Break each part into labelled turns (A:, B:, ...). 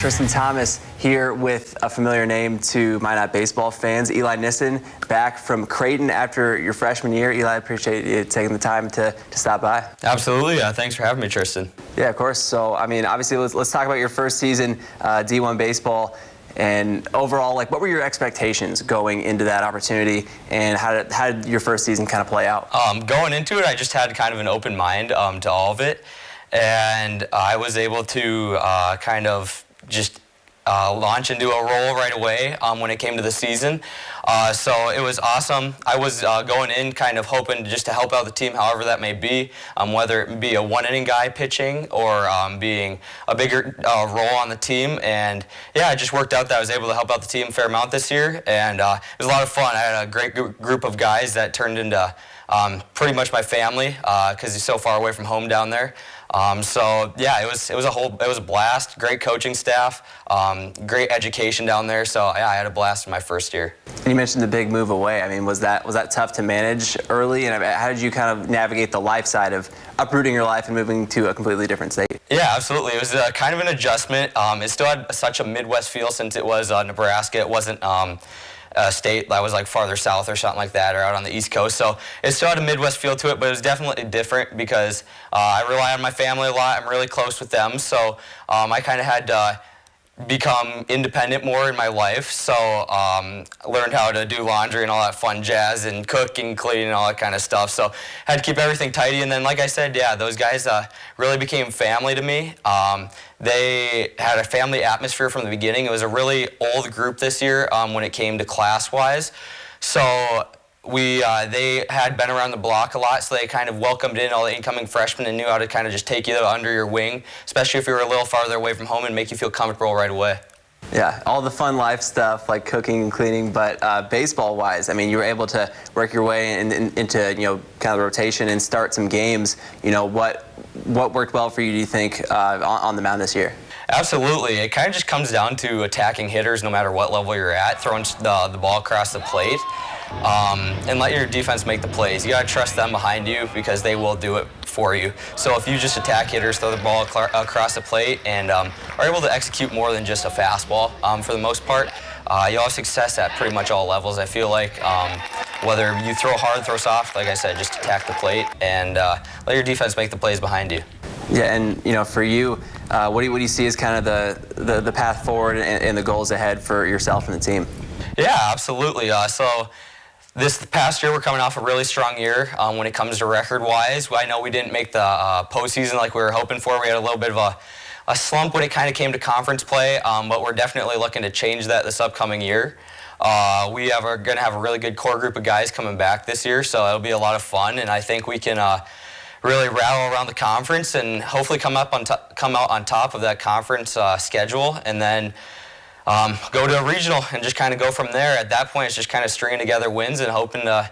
A: Tristan Thomas here with a familiar name to Minot baseball fans, Eli Nissen, back from Creighton after your freshman year. Eli, I appreciate you taking the time to stop by.
B: Absolutely. Thanks for having me, Tristan.
A: Yeah, of course. So, I mean, obviously, let's talk about your first season, D1 baseball. And overall, like, what were your expectations going into that opportunity, and how did your first season kind of play out?
B: Going into it, I just had kind of an open mind to all of it, and I was able to kind of just launch into a role right away when it came to the season. So it was awesome. I was going in kind of hoping just to help out the team however that may be, whether it be a one-inning guy pitching or being a bigger role on the team. And yeah, it just worked out that I was able to help out the team a fair amount this year, and it was a lot of fun. I had a great group of guys that turned into pretty much my family because he's so far away from home down there. So yeah, it was a blast. Great coaching staff, great education down there. So yeah, I had a blast in my first year.
A: And you mentioned the big move away. I mean, was that tough to manage early? And how did you kind of navigate the life side of uprooting your life and moving to a completely different state?
B: Yeah, absolutely. It was kind of an adjustment. It still had such a Midwest feel since it was Nebraska. It wasn't a state that was like farther south or something like that, or out on the East Coast. So it still had a Midwest feel to it, but it was definitely different because I rely on my family a lot. I'm really close with them, so I kind of had to become independent more in my life. So learned how to do laundry and all that fun jazz, and cook and clean and all that kind of stuff. So had to keep everything tidy. And then, like I said, yeah, those guys really became family to me. They had a family atmosphere from the beginning. It was a really old group this year when it came to class-wise. So they had been around the block a lot, so they kind of welcomed in all the incoming freshmen and knew how to kind of just take you under your wing, especially if you were a little farther away from home, and make you feel comfortable right away.
A: Yeah, all the fun life stuff like cooking and cleaning, but baseball-wise, I mean, you were able to work your way into kind of the rotation and start some games. What worked well for you, do you think, on the mound this year?
B: Absolutely. It kind of just comes down to attacking hitters no matter what level you're at, throwing the ball across the plate, and let your defense make the plays. You got to trust them behind you because they will do it for you. So if you just attack hitters, throw the ball across the plate, and are able to execute more than just a fastball for the most part, you'll have success at pretty much all levels, I feel like. Whether you throw hard, throw soft, like I said, just attack the plate and let your defense make the plays behind you.
A: Yeah, and for you, what do you see as kind of the path forward and the goals ahead for yourself and the team?
B: Yeah, absolutely. So this past year, we're coming off a really strong year when it comes to record-wise. I know we didn't make the postseason like we were hoping for. We had a little bit of a slump when it kind of came to conference play, but we're definitely looking to change that this upcoming year. We are going to have a really good core group of guys coming back this year, so it'll be a lot of fun, and I think we can really rattle around the conference and hopefully come out on top of that conference schedule, and then go to a regional and just kind of go from there. At that point, it's just kind of stringing together wins and hoping to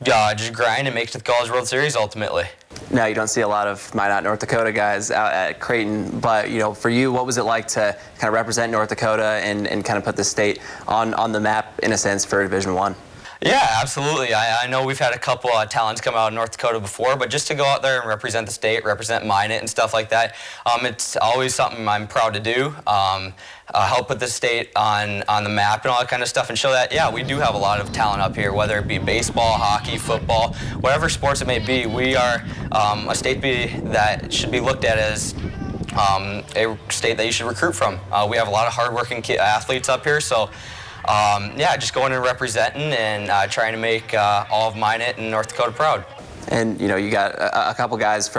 B: just grind and make it to the College World Series ultimately.
A: Now, you don't see a lot of Minot, North Dakota guys out at Creighton, but for you, what was it like to kind of represent North Dakota and kind of put the state on the map in a sense for Division I?
B: Yeah, absolutely. I know we've had a couple talents come out of North Dakota before, but just to go out there and represent the state, represent Minot and stuff like that, it's always something I'm proud to do. Help put the state on the map and all that kind of stuff, and show that, yeah, we do have a lot of talent up here, whether it be baseball, hockey, football, whatever sports it may be. We are a state that should be looked at as a state that you should recruit from. We have a lot of hardworking athletes up here, so yeah, just going and representing and trying to make all of Minot and North Dakota proud. And
A: you got a couple guys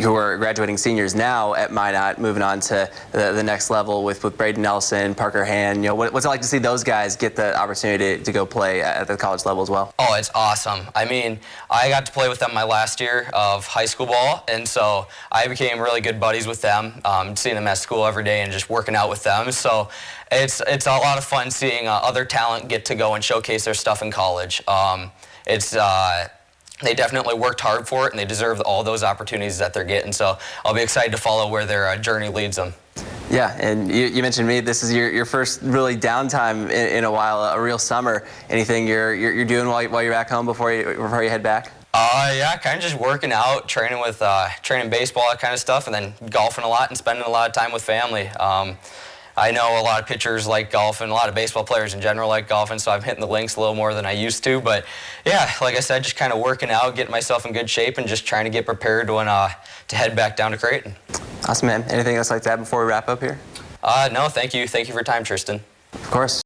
A: who are graduating seniors now at Minot, moving on to the next level with Braden Nelson, Parker Hand. What's it like to see those guys get the opportunity to go play at the college level as well?
B: Oh, it's awesome. I mean, I got to play with them my last year of high school ball, and so I became really good buddies with them, seeing them at school every day and just working out with them. So it's a lot of fun seeing other talent get to go and showcase their stuff in college. They definitely worked hard for it, and they deserve all those opportunities that they're getting. So I'll be excited to follow where their journey leads them.
A: Yeah, and you mentioned me. This is your first really downtime in a while, a real summer. Anything you're doing while you're back home before you head back?
B: Yeah, kind of just working out, training baseball, that kind of stuff, and then golfing a lot and spending a lot of time with family. I know a lot of pitchers like golf and a lot of baseball players in general like golfing, so I'm hitting the links a little more than I used to. But yeah, like I said, just kind of working out, getting myself in good shape, and just trying to get prepared when to head back down to Creighton.
A: Awesome, man. Anything else like that before we wrap up here?
B: No, thank you. Thank you for your time, Tristan.
A: Of course.